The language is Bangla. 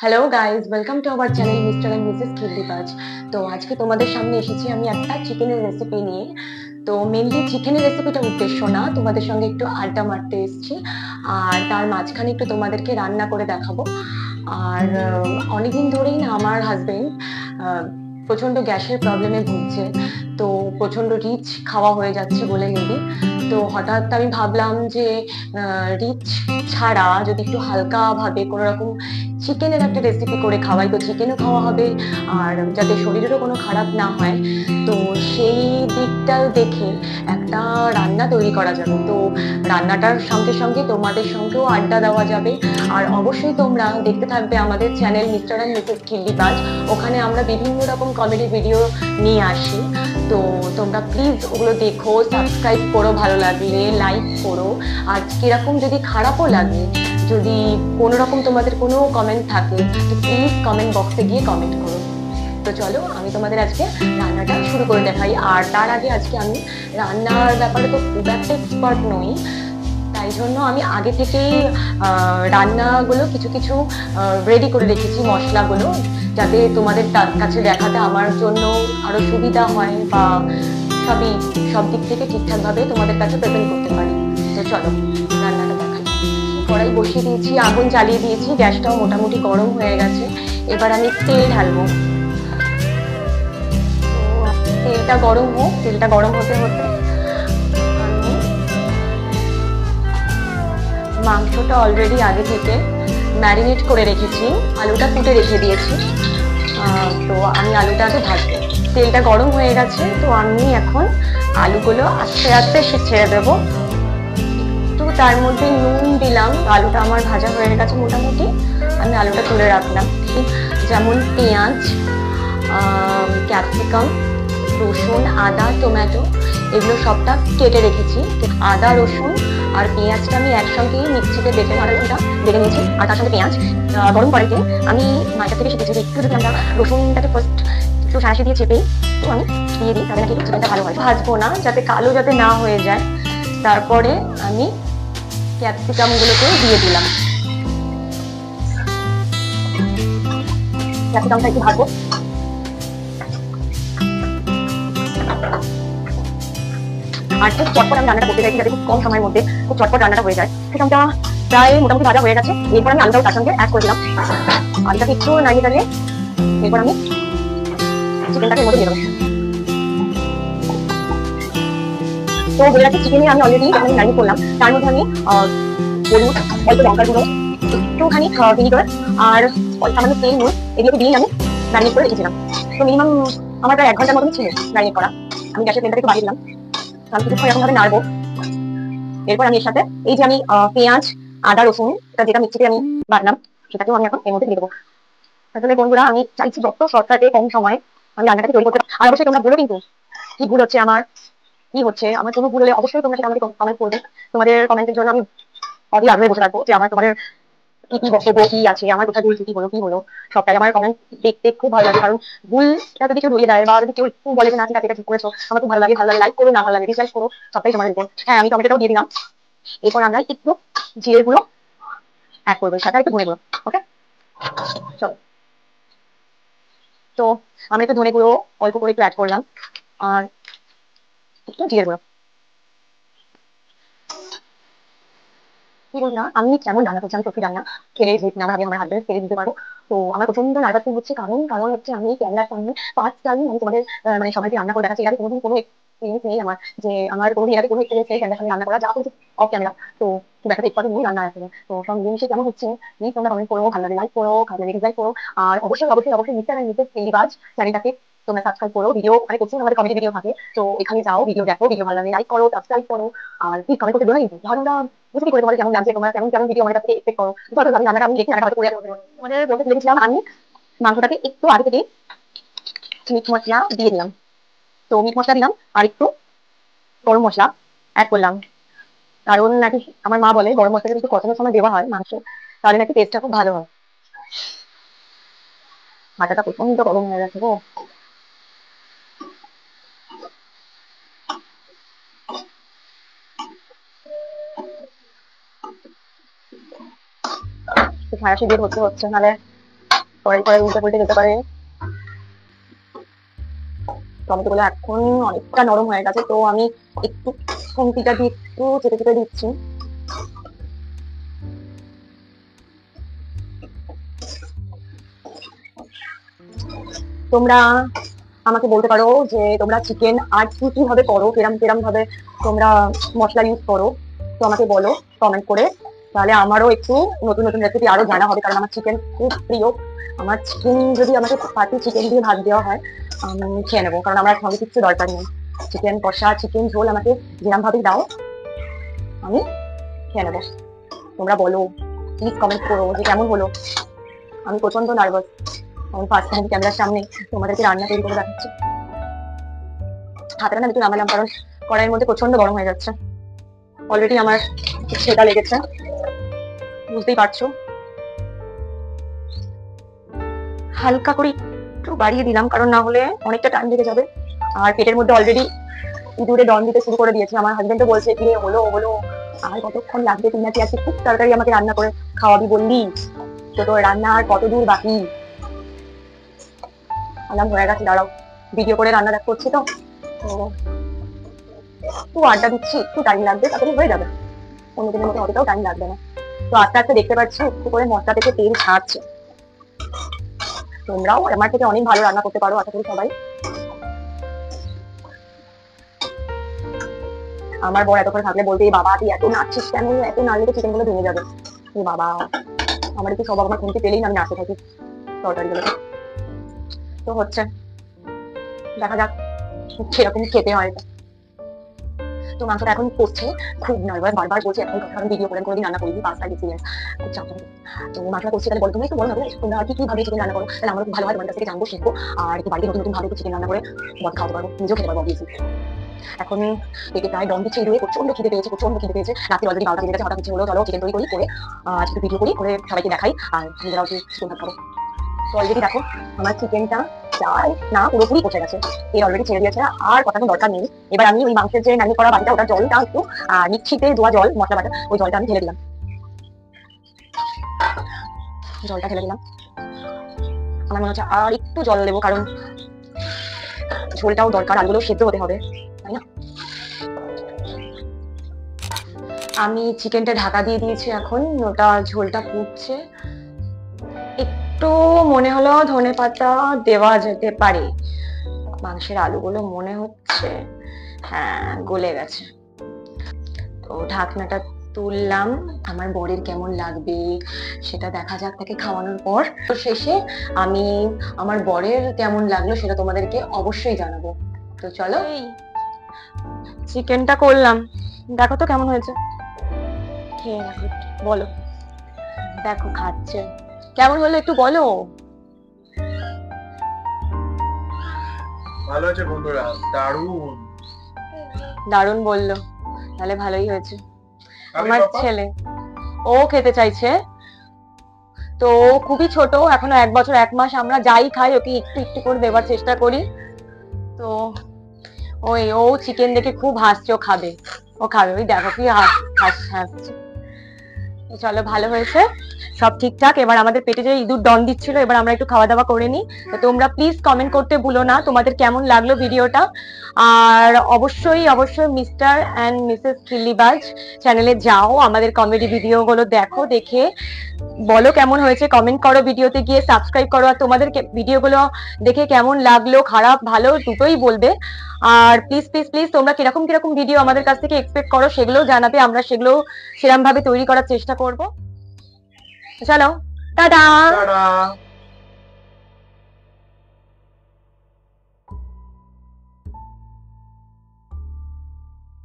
Hello guys, welcome to our channel mister and missus Khillibaaz. তো আজকে তোমাদের সামনে এসেছি আমি একটা চিকেনের রেসিপি নিয়ে। তো মেনলি চিকেনের রেসিপিটা উদ্দেশ্য না, তোমাদের সঙ্গে একটু আড্ডা মারতে এসেছি আর তার মাঝখানে একটু তোমাদেরকে রান্না করে দেখাবো। আর অনেকদিন ধরেই না আমার হাজবেন্ড প্রচন্ড গ্যাসের প্রবলেমে ভুগছে। তো প্রচন্ড রিচ খাওয়া হয়ে যাচ্ছে বলে মেবি। তো হঠাৎ আমি ভাবলাম যে রিচ ছাড়া যদি একটু হালকা ভাবে কোনো রকম চিকেনের একটা রেসিপি করে খাওয়াই, তো চিকেনও খাওয়া হবে আর যাতে শরীরেরও কোনো খারাপ না হয়। তো সেই দিকটা দেখে একটা রান্না তৈরি করা যাবে। তো রান্নাটার সঙ্গে সঙ্গে তোমাদের সঙ্গেও আড্ডা দেওয়া যাবে। আর অবশ্যই তোমরা দেখতে থাকবে আমাদের চ্যানেল মিস্টার অ্যান্ড মিসেস খিল্লিবাজ। ওখানে আমরা বিভিন্ন রকম কমেডি ভিডিও নিয়ে আসি। তো তোমরা প্লিজ ওগুলো দেখো, সাবস্ক্রাইব করো, ভালো লাগলে লাইক করো। আর কিরকম যদি খারাপও লাগে, যদি কোনো রকম তোমাদের কোনো কমেন্ট থাকে, তো প্লিজ কমেন্ট বক্সে গিয়ে কমেন্ট করো। তো চলো আমি তোমাদের আজকে রান্নাটা শুরু করে দেখাই। আর তার আগে আজকে আমি রান্নার ব্যাপারে তো খুব একটা এক্সপার্ট নই, তাই জন্য আমি আগে থেকেই রান্নাগুলো কিছু কিছু রেডি করে রেখেছি, মশলাগুলো, যাতে তোমাদের কাছে দেখাতে আমার জন্য আরো সুবিধা হয় বা সব দিক থেকে ঠিকঠাক ভাবে তোমাদের কাছে প্রেজেন্ট করতে পারি। তো চলো রান্নাটা দেখাই। কড়াই বসিয়ে দিয়েছি, আগুন জ্বালিয়ে দিয়েছি, গ্যাসটাও মোটামুটি গরম হয়ে গেছে। এবার আমি তেল ঢালবো। তো তেলটা গরম হোক, তেলটা গরম হতে হতে আমি মাংসটা অলরেডি আগে থেকে ম্যারিনেট করে রেখেছি, আলুটা কুটে রেখে দিয়েছি। তো আমি আলুটাকে ভাজবো। তেলটা গরম হয়ে গেছে, তো আমি এখন আলুগুলো আস্তে আস্তে ছেড়ে দেবো। তো তার মধ্যে নুন দিলাম। আলুটা আমার ভাজা হয়ে গেছে মোটামুটি, আমি আলুটা তুলে রাখলাম। যেমন পেঁয়াজ, ক্যাপসিকাম, রসুন, আদা, টমেটো, এগুলো সবটা কেটে রেখেছি। আদা, রসুন আর পেঁয়াজটা আমি একসঙ্গেই মিক্সিতে বেটে বেটে নিয়েছি। আর তার সঙ্গে পেঁয়াজ গরম কড়াইতে আমি মাঝে থেকে শিখেছি যে একটু যদি আমরা রসুনটাকে ফার্স্ট একটু সাঁড়াশি দিয়ে চেপেই তো আমি দিয়ে দিই, তাহলে নাকি চিকেনটা ভালো হয়। ভাজবো না, যাতে কালো যাতে না হয়ে যায়। তারপরে আমি ক্যাপসিকাম গুলোকেও দিয়ে দিলাম। ক্যাপসিকামটা একটু ভাজবো। আর খুব চটপট আমি রান্নাটা করতে চাইছি, যাতে খুব কম সময়ের মধ্যে খুব চটপট রান্নাটা হয়ে যায়। চিকেনটা প্রায় মোটামুটি ভাজা হয়ে গেছে। এরপর আমি আলুটাও তার সঙ্গে অ্যাড করে দিলাম। আলুটাকে একটু নাড়িয়ে টাড়িয়ে এরপর আমি চিকেনটাকে এর মধ্যে দিয়ে দেবো। তো হয়ে গেছে চিকেনে আমি অলরেডি যখন ম্যারিনেট করলাম তার মধ্যে আমি হলুদ, অল্প লঙ্কার গুঁড়ো, একটুখানি ভিনিগার আর সামান্য তেল, নুন এগুলোকে দিয়ে আমি ম্যারিনেট করে রেখেছিলাম। তো মিনিমাম আমার প্রায় 1 ঘন্টার মতন ছিল ম্যারিনেট করা। আমি গ্যাসের ফ্লেমটাকে একটু বাড়িয়ে দিলাম। আমি কিছুক্ষণ এরকম ভাবে নাড়বো। এরপর আমি এর সাথে এই যে আমি পেঁয়াজ, আদা, রসুন যেটা মিক্সিতে আমি বাটলাম, সেটাকেও আমি এখন এর মধ্যে দিয়ে দেবো। আসলে বন্ধুরা, আমি চাইছি যত শর্টকাটে কম সময় আমি রান্নাটাকে তৈরি করতে। আর অবশ্যই তোমরা বলো কিন্তু কি ভুল হচ্ছে আমার, কি হচ্ছে আমার। কোনো ভুল হলে অবশ্যই তোমরা সেটা আমাকে কমেন্ট করবে। তোমাদের কমেন্টের জন্য আমি অধীর আগ্রহে বসে থাকবো যে আমার তোমাদের কি কি বক্তব্য কি আছে, আমার কোথায় ভুল কি হলো কি হলো। সবটাই আমার কমেন্ট দেখতে খুব ভালো লাগে, কারণ ভুলটা যদি কেউ ধরিয়ে দেয় বা যদি কেউ একটু বলে যে না ঠিক আছে এটা ঠিক করেছো, আমার খুব ভালো লাগে। ভালো লাগে লাইক করো, না ভালো লাগে ডিসলাইক করো, সবটাই তোমাদের উপর। হ্যাঁ, আমি টমেটোটাও দিয়ে দিলাম। এরপর আমরা একটু জিরের গুঁড়ো অ্যাড করবো, সাথে একটু ধনে গুঁড়ো। ওকে, চলো। তো আমি একটু ধনে গুঁড়ো অল্প করে একটু অ্যাড করলাম আর একটু জিরের গুঁড়ো। কি বলছি না, আমি কেমন রান্না করছি, আমি সত্যি রান্না খেলে দিচ্ছি না, আমি আমার হাজবেন্ড খেলে দিতে পারবো। তো আমার প্রচন্ড নার্ভাস ফিল হচ্ছে, কারণ কারণ হচ্ছে আমি ক্যামেরার সামনে ফার্স্ট টাইম আমি তোমাদের মানে সবাইকে রান্না করে দেখাচ্ছি। এর আগে কোনোদিন কোনো এক্সপিরিয়েন্স নেই আমার, যে আমার কোনোদিন এর আগে কোনো এক্সপিরিয়েন্স নেই ক্যামেরার সামনে রান্না করা, যা করছি অফ ক্যামেরা। তো খুব একটা এক্সপার্ট নেই রান্না আসলে। তো সব জিনিসে কেমন হচ্ছে প্লিজ তোমরা কমেন্ট করো, ভালো লাগে লাইক করো, খারাপ লাগে ডিসলাইক করো। আর অবশ্যই অবশ্যই অবশ্যই মিস্টার এন্ড মিসেস খিল্লিবাজ চ্যানেলটাকে তোমরা সাবস্ক্রাইব করো। ভিডিও মানে করছি আমাদের কমেডি ভিডিও থাকে, তো এখানে যাও, ভিডিও দেখো, ভিডিও ভালো লাগে লাইক করো, সাবস্ক্রাইব করো। আর প্লিজ কমেন্ট করতে ভুলো না কিন্তু, ধরো বুঝতে করে তোমাদের কেমন লাগছে, তোমরা কেমন কেমন ভিডিও আমার কাছে এক্সপেক্ট করো। ধরো আমি রান্নাটা আমি দেখি, রান্নাটা হয়তো করে তোমাদের বলতে ভেবেছিলাম আমি মাংসটাকে একটু আগে থেকে মিট মশলা দিয়ে দিলাম। তো মিট মশলা দিলাম আর একটু গরম মশলা অ্যাড করলাম, কারণ নাকি আমার মা বলে গরম মশলা যদি কষানোর সময় দেওয়া হয় মাংস, তাহলে নাকি টেস্টটা খুব ভালো হয়। মাথাটা প্রচন্ড গরম হয়ে গেছে গো। সাঁড়াশি দিয়ে ধরতে হচ্ছে, নাহলে কড়াই কড়াই উল্টে পাল্টে যেতে পারে। টমেটো গুলো এখন অনেকটা নরম হয়ে গেছে, তো আমি একটু খুন্তিটা দিয়ে একটু চেপে চেপে দিচ্ছি। তোমরা আমাকে বলতে পারো যে তোমরা চিকেন আর কি কি ভাবে করো, কিরম কিরম ভাবে তোমরা মশলা ইউজ করো, তো আমাকে বলো কমেন্ট করে। তাহলে আমারও একটু নতুন নতুন রেসিপি আরো জানা হবে, কারণ আমার চিকেন খুব প্রিয়। আমার চিকেন যদি আমাকে পাতি চিকেন দিয়ে ভাত দেওয়া হয় আমি খেয়ে নেবো, কারণ আমার সঙ্গে কিছু দরকার নেই। চিকেন কষা, চিকেন ঝোল আমাকে যেরকম ভাবেই দাও আমি খেয়ে নেবো। তোমরা বলো, প্লিজ কমেন্ট করো যে কেমন হলো। আমি প্রচন্ড নার্ভাস, আমি ফার্স্ট টাইম ক্যামেরার সামনে তোমাদেরকে রান্না তৈরি করে দেখাচ্ছি। হাতে না একটু নামালাম, কারণ কড়াইয়ের মধ্যে প্রচন্ড গরম হয়ে যাচ্ছে। অলরেডি আমার সেটা লেগেছে, বুঝতেই পারছো। হালকা করে একটু বাড়িয়ে দিলাম, কারণ না হলে অনেকটা টাইম লেগে যাবে। আর পেটের মধ্যে অলরেডি ইঁদুরে ডন দিতে শুরু করে দিয়েছে। আমার হাজবেন্ডও বলছে কি হলো হলো, আর কতক্ষণ লাগবে, তুই নাকি আজকে খুব তাড়াতাড়ি আমাকে রান্না করে খাওয়াবি বললি, তো তোর রান্না আর কত দূর বাকি। আলাম হয়ে গেছে, দাঁড়াও ভিডিও করে রান্না দেখ করছি তো একটু আড্ডা দিচ্ছি, একটু টাইম লাগবে, তাড়াতাড়ি হয়ে যাবে, অন্যদিনের মতো অতটাও টাইম লাগবে না। তো আস্তে আস্তে দেখতে পাচ্ছি একটু করে মশলা থেকে তেল ছাড়ছে। তোমরাও আমার থেকে অনেক ভালো রান্না করতে পারো আশা করি সবাই। আমার বর এতক্ষণ থাকলে বলতে বাবা তুই এত নাচছিস কেন, এত নাচলে তো চিকেন গুলো ভেঙে যাবে। বাবা আমার একটু সব আমার খুঁজতে পেলেই আমি নাচতে থাকি তরকারি গুলো। তো হচ্ছে দেখা যাক সেরকম খেতে হয়। তো মাংসটা এখন করছে, খুব নার্ভাস, বারবার বলছে এখন কারণ ভিডিও করে কোনোদিন রান্না করিনি, পাঁচটা এক্সপিরিয়েন্স খুব চাপ। তো মাংসটা করছি, তাহলে বলো তুমি একটু বলো না তোমরা কি ভাবে চিকেন রান্না করো, তাহলে আমরা খুব ভালো হয় তোমার কাছ থেকে জানবো, শিখবো, আর একটু বাড়িতে নতুন নতুন ভাবে চিকেন রান্না করে মদ খাওয়াতে পারবো, নিজেও খেতে পারবো অবভিয়াসলি। এখন পেটে প্রায় দম দিচ্ছে, ইঁদুরে প্রচন্ড খিদে পেয়েছে, প্রচন্ড খিদে পেয়েছে। রাত্রি অলরেডি 12টা বেজে গেছে, হঠাৎ কিছু হলো চলো চিকেন তৈরি করি, করে একটু ভিডিও করি, করে সবাইকে দেখাই, আর নিজেরাও একটু চিকেন ভাত খাবো। তো অলরেডি দেখো আমার চিকেনটা প্রায় না পুরোপুরি পচে গেছে, এর অলরেডি ছেড়ে দিয়েছে, আর কথা দরকার নেই। এবার আমি ওই মাংসের যে ম্যারিনেট করা বাটিটা, ওটা জলটা একটু মিক্সিতে ধোয়া জল মশলা বাটা, ওই জলটা আমি ঢেলে দিলাম, জলটা ঢেলে দিলাম। আমার মনে হচ্ছে আর একটু জল দেবো, কারণ ঝোলটাও দরকার, আলুগুলো সেদ্ধ হতে হবে, তাই না। আমি চিকেনটা ঢাকা দিয়ে দিয়েছি, এখন ওটা ঝোলটা ফুটছে। একটু মনে হলো ধনে পাতা দেওয়া যেতে পারে, মাংসের আলুগুলো মনে হচ্ছে হ্যাঁ গলে গেছে। তো ঢাকনাটা তুললাম, আমার বরের কেমন লাগবে সেটা দেখা যাক তাকে খাওয়ানোর পর। তো শেষে আমি আমার বরের কেমন লাগলো সেটা তোমাদেরকে অবশ্যই জানাবো। তো চলো এই চিকেনটা করলাম, দেখো তো কেমন হয়েছে, খেয়ে দেখো, বলো, দেখো খাচ্ছে কেমন হলো একটু বলো। ভালো আছে বন্ধুরা, দারুণ দারুণ বললো, তাহলে ভালোই হয়েছে। আমার ছেলে ও খেতে চাইছে, তো খুবই ছোট, এখনো 1 বছর 1 মাস, আমরা যাই খাই ওকে একটু একটু করে দেবার চেষ্টা করি। তো ওই ও চিকেন দেখে খুব হাসছে, ও খাবে, ও খাবে, ওই দেখো কি হাসছে। চলো ভালো হয়েছে, সব ঠিকঠাক। এবার আমাদের পেটে যে ইঁদুর ডন দিচ্ছিল, এবার আমরা একটু খাওয়া দাওয়া করে নিই। তো তোমরা প্লিজ কমেন্ট করতে ভুলো না তোমাদের কেমন লাগলো ভিডিওটা, আর অবশ্যই অবশ্যই মিস্টার অ্যান্ড মিসেস খিল্লিবাজ চ্যানেলে যাও, আমাদের কমেডি ভিডিও গুলো দেখো, দেখে বলো কেমন হয়েছে, কমেন্ট করো, ভিডিওতে গিয়ে সাবস্ক্রাইব করো, আর তোমাদের ভিডিওগুলো দেখে কেমন লাগলো, খারাপ ভালো দুটোই বলবে। আর প্লিজ প্লিজ প্লিজ তোমরা কিরকম কিরকম ভিডিও আমাদের কাছ থেকে এক্সপেক্ট করো সেগুলো জানাবে, আমরা সেগুলো সেরকম ভাবে তৈরি করার চেষ্টা করব। চলো টাটা।